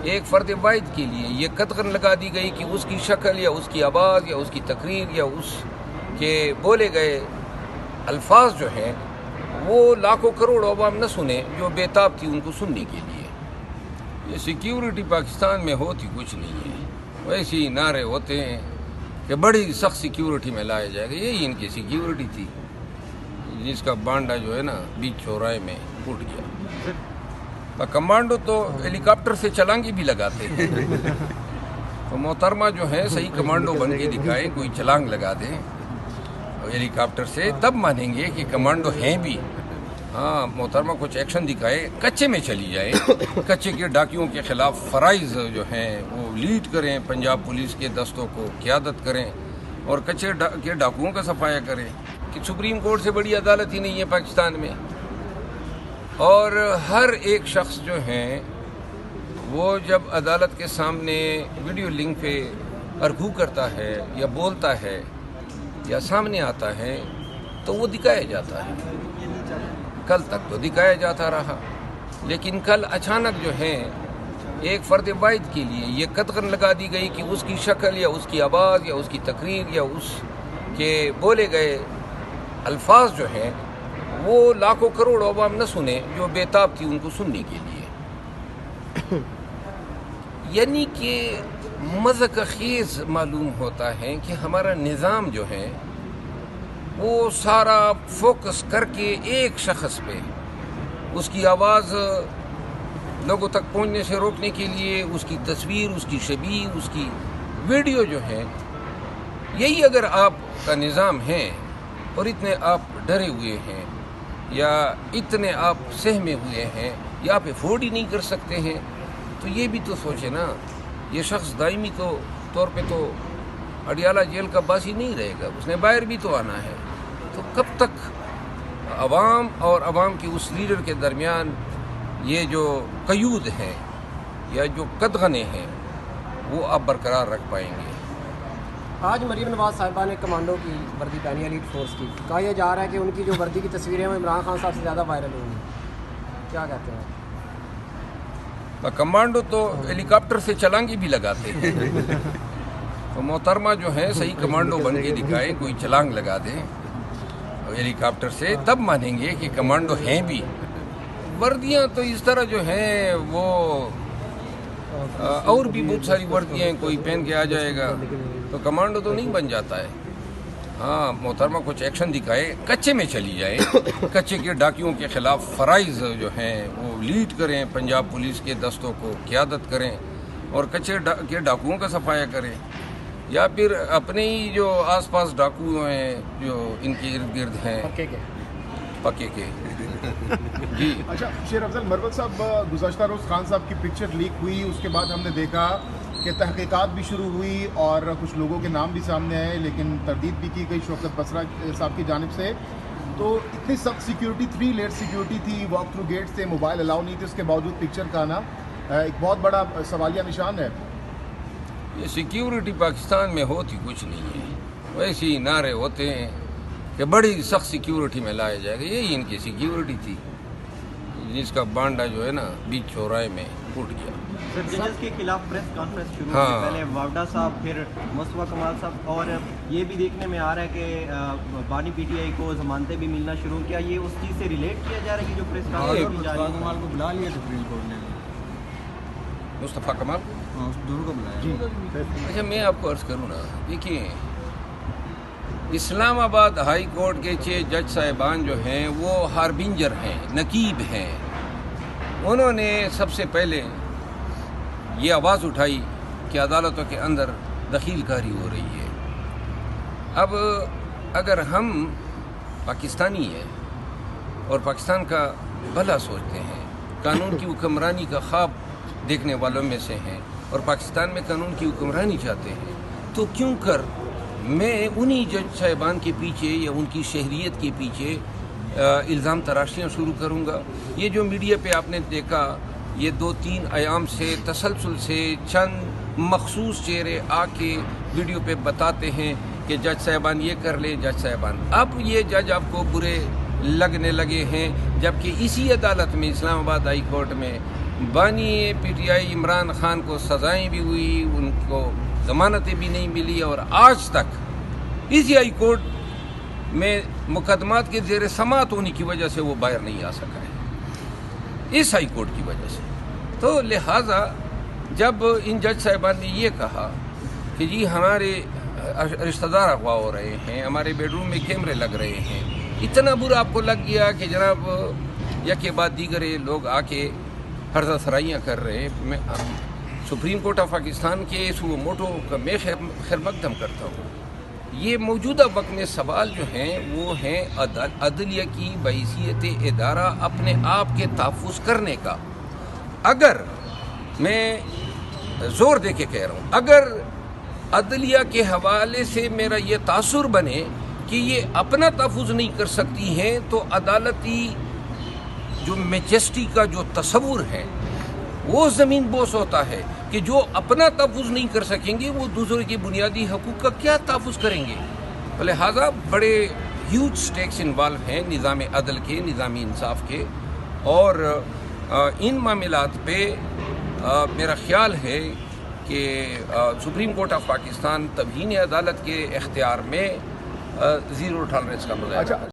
ایک فرد واحد کے لیے یہ قطعاً لگا دی گئی کہ اس کی شکل یا اس کی آواز یا اس کی تقریر یا اس کے بولے گئے الفاظ جو ہیں وہ لاکھوں کروڑ عوام نہ سنیں جو بے تاب تھی ان کو سننے کے لیے۔ یہ سیکیورٹی پاکستان میں ہوتی کچھ نہیں ہے، ویسے ہی نعرے ہوتے ہیں کہ بڑی سخت سیکیورٹی میں لایا جائے گا، یہی ان کی سیکیورٹی تھی جس کا بانڈا جو ہے نا بیچ چوراہے میں ٹوٹ گیا۔ کمانڈو تو ہیلی کاپٹر سے چلانگی بھی لگاتے ہیں، تو محترمہ جو ہے صحیح کمانڈو بن کے دکھائیں، کوئی چلانگ لگا دیں ہیلی کاپٹر سے، تب مانیں گے کہ کمانڈو ہیں بھی۔ ہاں محترمہ کچھ ایکشن دکھائے، کچے میں چلی جائیں، کچے کے ڈاکیوں کے خلاف فرائض جو ہیں وہ لیڈ کریں، پنجاب پولیس کے دستوں کو قیادت کریں اور کچے کے ڈاکوؤں کا صفایا کریں کہ سپریم کورٹ سے بڑی عدالت ہی نہیں ہے پاکستان میں۔ اور ہر ایک شخص جو ہیں وہ جب عدالت کے سامنے ویڈیو لنک پہ رکوع کرتا ہے یا بولتا ہے یا سامنے آتا ہے تو وہ دکھایا جاتا ہے۔ کل تک تو دکھایا جاتا رہا، لیکن کل اچانک جو ہے ایک فرد واحد کے لیے یہ قطعاً لگا دی گئی کہ اس کی شکل یا اس کی آواز یا اس کی تقریر یا اس کے بولے گئے الفاظ جو ہیں وہ لاکھوں کروڑ عوام نہ سنیں جو بے تاب تھی ان کو سننے کے لیے۔ یعنی کہ مذاق خیز معلوم ہوتا ہے کہ ہمارا نظام جو ہے وہ سارا فوکس کر کے ایک شخص پہ اس کی آواز لوگوں تک پہنچنے سے روکنے کے لیے، اس کی تصویر، اس کی شبیہ، اس کی ویڈیو جو ہے، یہی اگر آپ کا نظام ہے اور اتنے آپ ڈرے ہوئے ہیں یا اتنے آپ سہمے ہوئے ہیں یا آپ افورڈ ہی نہیں کر سکتے ہیں، تو یہ بھی تو سوچے نا، یہ شخص دائمی طور پہ تو اڈیالہ جیل کا باسی نہیں رہے گا، اس نے باہر بھی تو آنا ہے۔ تو کب تک عوام اور عوام کی اس لیڈر کے درمیان یہ جو قیود ہیں یا جو قدغنے ہیں وہ آپ برقرار رکھ پائیں گے؟ آج مریم نواز صاحبہ نے کمانڈو کی وردی پہنی ہے، لیڈ فورس کی، کہا یہ جا رہا ہے کہ ان کی جو وردی کی تصویریں ہیں وہ عمران خان صاحب سے زیادہ وائرل ہوں گی، کیا کہتے ہیں؟ کمانڈو تو ہیلی کاپٹر سے چلانگی بھی لگاتے ہیں، تو محترمہ جو ہے صحیح کمانڈو بن کے دکھائیں، کوئی چلانگ لگا دیں ہیلی کاپٹر سے، تب مانیں گے کہ کمانڈو ہیں بھی۔ وردیاں تو اس طرح جو ہیں وہ اور بھی بہت ساری وردیاں ہیں، کوئی پہن کے آ جائے گا تو کمانڈو تو نہیں بن جاتا ہے۔ ہاں محترمہ کچھ ایکشن دکھائے، کچے میں چلی جائیں، کچے کے ڈاکیوں کے خلاف فرائض جو ہیں وہ لیڈ کریں، پنجاب پولیس کے دستوں کو قیادت کریں اور کچے کے ڈاکوؤں کا صفایا کریں، یا پھر اپنے ہی جو آس پاس ڈاکو ہیں جو ان کے ارد گرد ہیں پکے کے۔ جی اچھا شیر افضل مربت صاحب، گزشتہ روز خان صاحب کی پکچر لیک ہوئی، اس کے بعد ہم نے دیکھا کہ تحقیقات بھی شروع ہوئی اور کچھ لوگوں کے نام بھی سامنے آئے، لیکن تردید بھی کی گئی شوکت بسرا صاحب کی جانب سے۔ تو اتنی سخت سیکیورٹی، 3 لیئر سیکیورٹی تھی، واک تھرو گیٹ سے، موبائل الاؤ نہیں تھے، اس کے باوجود پکچر کا آنا ایک بہت بڑا سوالیہ نشان ہے۔ یہ سیکیورٹی پاکستان میں ہوتی کچھ نہیں ہے، ویسے ہی نعرے ہوتے ہیں کہ بڑی سخت سیکیورٹی میں لایا جائے گا، یہی ان کی سیکیورٹی تھی جس کا بانڈا جو ہے نا بیچ چوراہے میں ٹوٹ گیا۔ ججز کے خلاف پریس کانفرنس شروع ہونے سے پہلے واوڈا صاحب، پھر مصطفیٰ کمال صاحب، اور یہ بھی دیکھنے میں آ رہا ہے کہ بانی پی ٹی آئی کو ضمانتیں بھی ملنا شروع کیا، یہ اس چیز سے ریلیٹ کیا جا رہا ہے کہ جو پریس کانفرنس مصطفیٰ کمال کو بلا لیا سپریم کورٹ نے، مصطفیٰ کمال دونوں کو بلایا۔ اچھا میں آپ کو عرض کروں نا، دیکھیے اسلام آباد ہائی کورٹ کے 6 جج صاحبان جو ہیں وہ ہاربنجر ہیں، نقیب ہیں، انہوں نے سب سے پہلے یہ آواز اٹھائی کہ عدالتوں کے اندر دخیل کاری ہو رہی ہے۔ اب اگر ہم پاکستانی ہیں اور پاکستان کا بھلا سوچتے ہیں، قانون کی حکمرانی کا خواب دیکھنے والوں میں سے ہیں اور پاکستان میں قانون کی حکمرانی چاہتے ہیں، تو کیوں کر میں انہی جج صاحبان کے پیچھے یا ان کی شہریت کے پیچھے الزام تراشیاں شروع کروں گا؟ یہ جو میڈیا پہ آپ نے دیکھا، یہ 2-3 ایام سے تسلسل سے چند مخصوص چہرے آ کے ویڈیو پہ بتاتے ہیں کہ جج صاحبان یہ کر لیں، جج صاحبان، اب یہ جج آپ کو برے لگنے لگے ہیں، جبکہ اسی عدالت میں اسلام آباد ہائی کورٹ میں بانی P T I Imran Khan کو سزائیں بھی ہوئی، ان کو ضمانتیں بھی نہیں ملی، اور آج تک اسی ہائی کورٹ میں مقدمات کے زیر سماعت ہونے کی وجہ سے وہ باہر نہیں آ سکا ہے، اس ہائی کورٹ کی وجہ سے۔ تو لہٰذا جب ان جج صاحبان نے یہ کہا کہ جی ہمارے رشتہ دار اغوا ہو رہے ہیں، ہمارے بیڈ روم میں کیمرے لگ رہے ہیں، اتنا برا آپ کو لگ گیا کہ جناب یکے بعد دیگر لوگ آ کے فرض سرائیاں کر رہے ہیں، میں سپریم کورٹ آف پاکستان کے سو موٹو کا میں خیر مقدم کرتا ہوں۔ یہ موجودہ وقت میں سوال جو ہیں وہ ہیں عدلیہ کی بحیثیت ادارہ اپنے آپ کے تحفظ کرنے کا۔ اگر میں زور دے کے کہہ رہا ہوں، اگر عدلیہ کے حوالے سے میرا یہ تاثر بنے کہ یہ اپنا تحفظ نہیں کر سکتی ہیں، تو عدالتی جو میجسٹی کا جو تصور ہے وہ زمین بوس ہوتا ہے کہ جو اپنا تحفظ نہیں کر سکیں گے وہ دوسرے کے بنیادی حقوق کا کیا تحفظ کریں گے۔ لہٰذا بڑے ہیوج سٹیکس انوالو ہیں نظام عدل کے، نظام انصاف کے، اور ان معاملات پہ میرا خیال ہے کہ سپریم کورٹ آف پاکستان توہین عدالت کے اختیار میں زیرو ٹالرنس کا مظاہرہ